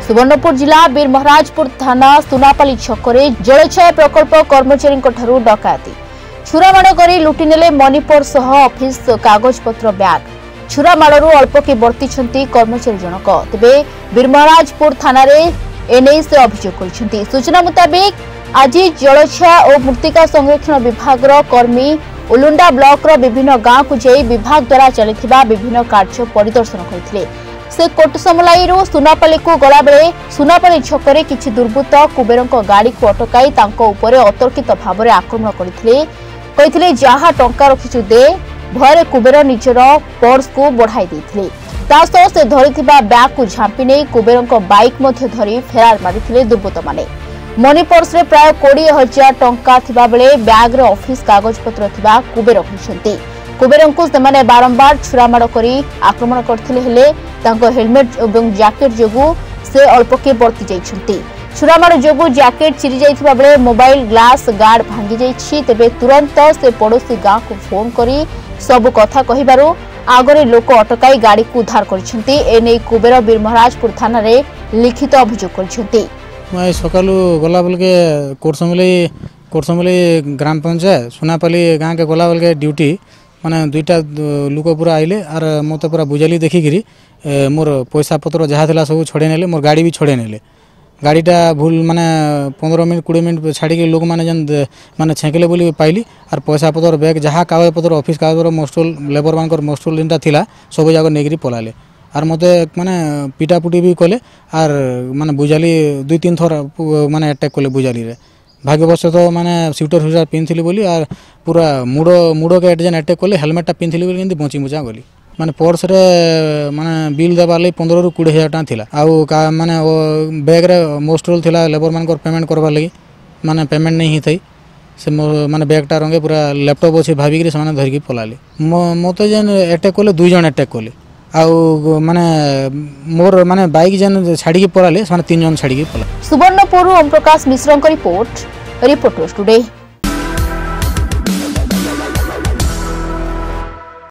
सुवर्णपुर जिला बीरमहाराजपुर थाना सुनापाली छकरे जलछाया प्रकल्प कर्मचारी डकायती छुरामाड़ कर लुटिने मनी पर्स सह ऑफिस कागजपत्र बैग छुरामाड़ू अल्प के बर्ती कर्मचारी जनक तेबे बीरमहाराजपुर थाना एने से अभियोग कर सूचना मुताबिक आज जलछाया और मृत्तिका संरक्षण विभाग कर्मी उलुंडा ब्लॉक विभिन्न गांव को जाई विभाग द्वारा चलता विभिन्न कार्य परिदर्शन करते से कोटसमलाई सुनापाली को गला बेले सुनापाली छकरे किछि दुर्बृत्त कुबेरଙ୍କ गाड़ी को अटकाई तांको उपरे अतर्कित भाव में आक्रमण करथिले जहा टंका रखिछु दे भयरे कुबेर निजर पर्स को बढ़ाई देथिले तासो से धरिथिबा बैग को झांपी नहीं कुबेरଙ୍କ बाइक मध्य धरी फेरार मारिथिले दुर्बृत्त माने मनी पर्स रे प्राय 20,000 टंका थिबा बेले बैग रे ऑफिस कागजपत्र थिबा कुबेर कहछन्ती कुबेरଙ୍କୁ सेमाने बारंबार छुरामाड़ करी आक्रमण करथिले हेले तांको हेलमेट एवं जैकेट जोगु से अल्प के बर्ती जाइछन्ती छुरामाड़ जोगु जैकेट चिरी जाइथिबा बेले मोबाइल ग्लास गार्ड भांगी जाइछि तेबे तुरंत से पड़ोसी गांव को फोन करी सब कथा कहिबारु आगरे लोक अटकाई गाड़ी को उद्धार करछन्ती एने कुबेर बीरमहाराजपुर थाना रे लिखित अभियोग करछन्ती मैं सकालू गला बोल के कोटसमली ग्राम पंचायत सुनापाली गाँव के गला बोल के ड्यूटी माने दुईटा लोक पूरा आइले आर मत पूरा बुझाली देखिकी मोर पैसा पतर जहाँ था सब छड़े नेले मोर गाड़ी भी छड़े नेले गाड़ीटा भूल माने 15 मिनट 20 मिनट छाड़ी लोक मैंने जन माने छेकले बोली पाइली आर पैसा पतर बैग जहाँ कागज पतर ऑफिस कागज मोस्टल लेबर मान मोस्टल जेनटा थिला सब जाक नहीं पलाले आर मते माने पिटापुटी भी कले आर माने बुझाली 2-3 थर माने अटैक कले बुझाली रे भाग्यवश तो माने स्वेटर पिंधली बोली आर पूरा मुड़ के जेन अटैक कले हेलमेटा पिंधली बोली केंती बची मुचा गली माने पर्स रे माने बिल देबार लई 15,000 ରୁ 20,000 टका थिला आउ माने बैग रे मोस्टल थिला लेबर मान पेमेंट करबार लगी माने पेमेंट नहीं थई से माने बैगटा रंगे पूरा लैपटॉप अच्छे भाविक से धरिकी पलाली मत जेन अटैक कले 2 जन अटैक कले आउ माने मोर माने बाइक जेन छाड़ी पलाले 3 जन छाड़ी पला सुवर्णपुर ओम प्रकाश मिश्र रिपोर्ट रिपोर्टर्स टुडे।